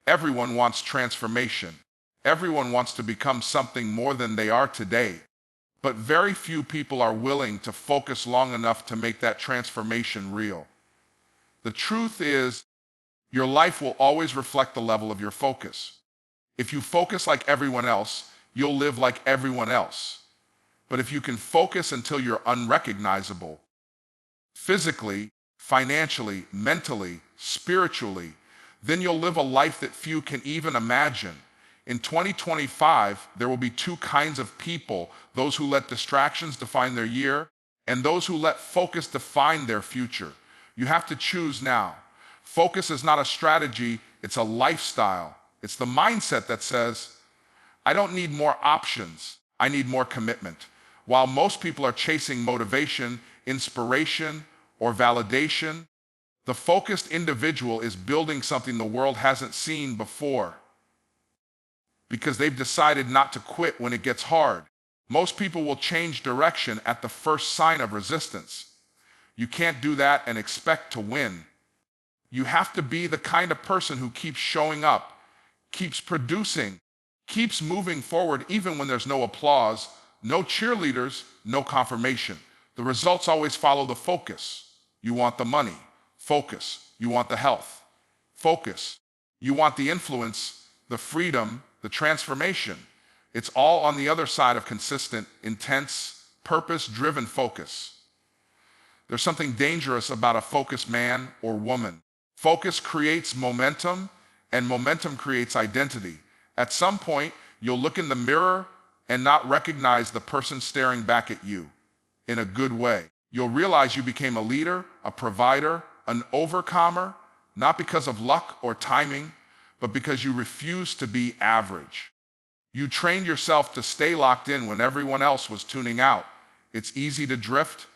Everyone wants transformation. Everyone wants to become something more than they are today. But very few people are willing to focus long enough to make that transformation real. The truth is, your life will always reflect the level of your focus. If you focus like everyone else, you'll live like everyone else. But if you can focus until you're unrecognizable, physically, financially, mentally, spiritually, then you'll live a life that few can even imagine. In 2025, there will be two kinds of people: those who let distractions define their year, and those who let focus define their future. You have to choose now. Focus is not a strategy, it's a lifestyle. It's the mindset that says, I don't need more options, I need more commitment. While most people are chasing motivation, inspiration, or validation, the focused individual is building something the world hasn't seen before, because they've decided not to quit when it gets hard. Most people will change direction at the first sign of resistance. You can't do that and expect to win. You have to be the kind of person who keeps showing up, keeps producing, keeps moving forward even when there's no applause, no cheerleaders, no confirmation. The results always follow the focus. You want the money. Focus. You want the health. Focus. You want the influence, the freedom, the transformation. It's all on the other side of consistent, intense, purpose-driven focus. There's something dangerous about a focused man or woman. Focus creates momentum, and momentum creates identity. At some point, you'll look in the mirror and not recognize the person staring back at you. In a good way. You'll realize you became a leader, a provider, an overcomer, not because of luck or timing, but because you refused to be average. You trained yourself to stay locked in when everyone else was tuning out. It's easy to drift,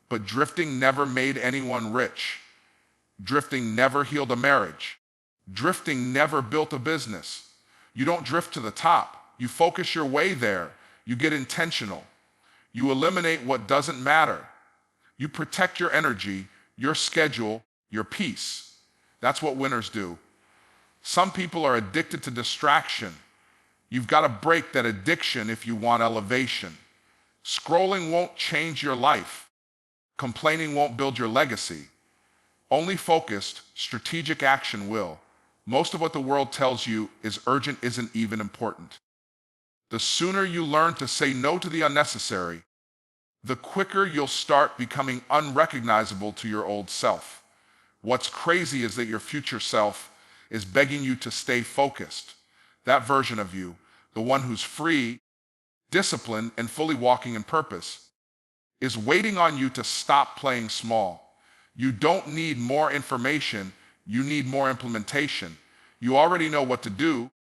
but drifting never made anyone rich. Drifting never healed a marriage. Drifting never built a business. You don't drift to the top. You focus your way there. You get intentional. You eliminate what doesn't matter. You protect your energy, your schedule, your peace. That's what winners do. Some people are addicted to distraction. You've got to break that addiction if you want elevation. Scrolling won't change your life. Complaining won't build your legacy. Only focused, strategic action will. Most of what the world tells you is urgent isn't even important. The sooner you learn to say no to the unnecessary, the quicker you'll start becoming unrecognizable to your old self. What's crazy is that your future self is begging you to stay focused. That version of you, the one who's free, disciplined, and fully walking in purpose, is waiting on you to stop playing small. You don't need more information, you need more implementation. You already know what to do.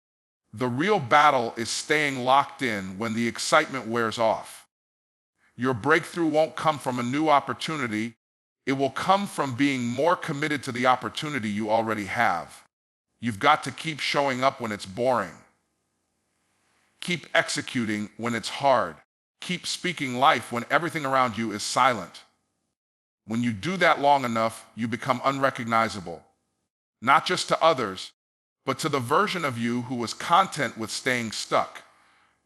The real battle is staying locked in when the excitement wears off. Your breakthrough won't come from a new opportunity. It will come from being more committed to the opportunity you already have. You've got to keep showing up when it's boring. Keep executing when it's hard. Keep speaking life when everything around you is silent. When you do that long enough, you become unrecognizable. Not just to others, but to the version of you who was content with staying stuck.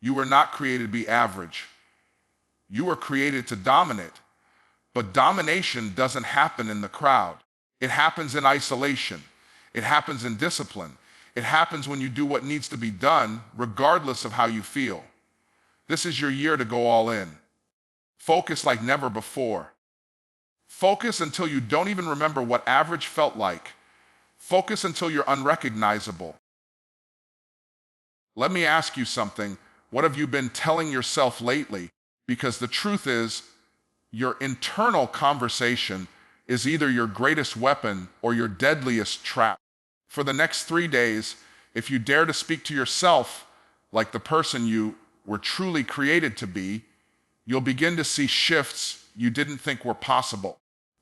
You were not created to be average. You were created to dominate. But domination doesn't happen in the crowd. It happens in isolation. It happens in discipline. It happens when you do what needs to be done, regardless of how you feel. This is your year to go all in. Focus like never before. Focus until you don't even remember what average felt like. Focus until you're unrecognizable. Let me ask you something. What have you been telling yourself lately? Because the truth is, your internal conversation is either your greatest weapon or your deadliest trap. For the next 3 days, if you dare to speak to yourself like the person you were truly created to be, you'll begin to see shifts you didn't think were possible.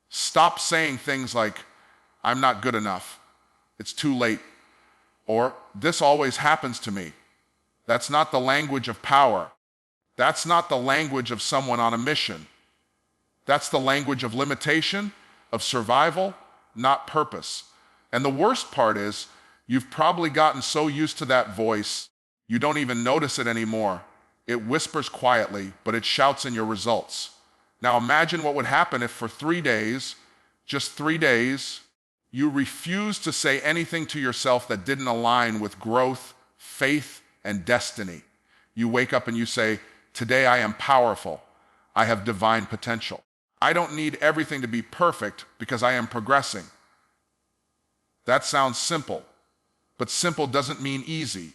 Stop saying things like, I'm not good enough. It's too late. Or, this always happens to me. That's not the language of power. That's not the language of someone on a mission. That's the language of limitation, of survival, not purpose. And the worst part is, You've probably gotten so used to that voice, you don't even notice it anymore. It whispers quietly, but it shouts in your results. Now imagine what would happen if for 3 days, just 3 days, you refused to say anything to yourself that didn't align with growth, faith, and destiny. You wake up and you say, "Today I am powerful. I have divine potential. I don't need everything to be perfect because I am progressing." That sounds simple, but simple doesn't mean easy.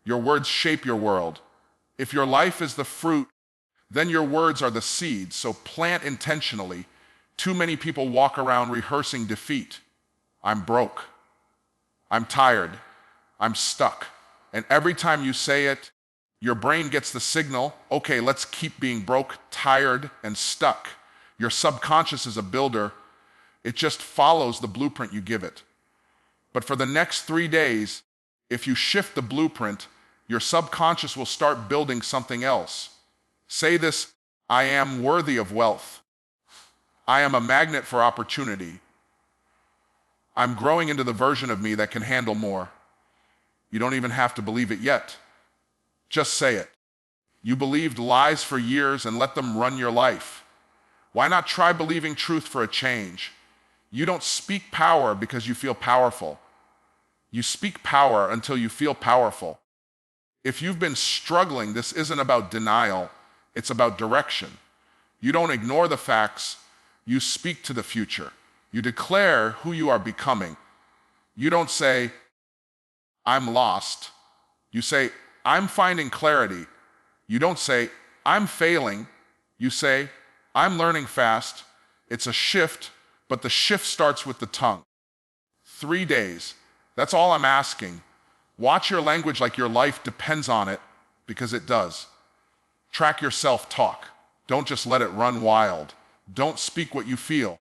Your words shape your world. If your life is the fruit, then your words are the seeds, so plant intentionally. Too many people walk around rehearsing defeat. I'm broke. I'm tired. I'm stuck. And every time you say it, your brain gets the signal, okay, let's keep being broke, tired, and stuck. Your subconscious is a builder. It just follows the blueprint you give it. But for the next 3 days, if you shift the blueprint, your subconscious will start building something else. Say this: I am worthy of wealth. I am a magnet for opportunity. I'm growing into the version of me that can handle more. You don't even have to believe it yet. Just say it. You believed lies for years and let them run your life. Why not try believing truth for a change? You don't speak power because you feel powerful. You speak power until you feel powerful. If you've been struggling, this isn't about denial, it's about direction. You don't ignore the facts, you speak to the future. You declare who you are becoming. You don't say, "I'm lost." You say, "I'm finding clarity." You don't say, "I'm failing." You say, "I'm learning fast." It's a shift, but the shift starts with the tongue. 3 days. That's all I'm asking. Watch your language like your life depends on it, because it does. Track your self-talk. Don't just let it run wild. Don't speak what you feel.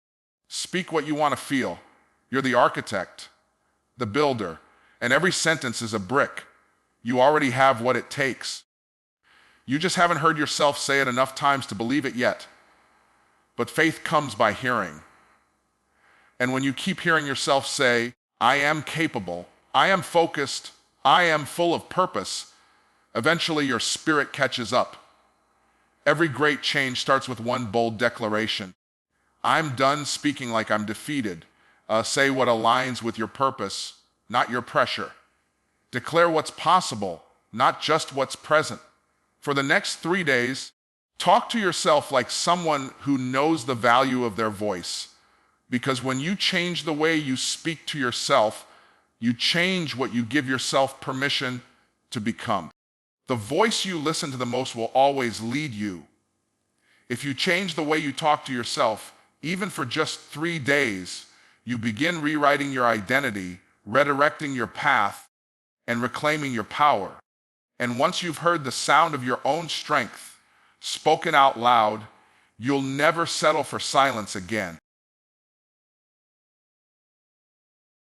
Speak what you want to feel. You're the architect, the builder, and every sentence is a brick. You already have what it takes. You just haven't heard yourself say it enough times to believe it yet. But faith comes by hearing. And when you keep hearing yourself say, "I am capable, I am focused, I am full of purpose," eventually your spirit catches up. Every great change starts with one bold declaration. I'm done speaking like I'm defeated. Say what aligns with your purpose, not your pressure. Declare what's possible, not just what's present. For the next 3 days, talk to yourself like someone who knows the value of their voice. Because when you change the way you speak to yourself, you change what you give yourself permission to become. The voice you listen to the most will always lead you. If you change the way you talk to yourself, even for just 3 days, you begin rewriting your identity, redirecting your path, and reclaiming your power. And once you've heard the sound of your own strength spoken out loud, you'll never settle for silence again.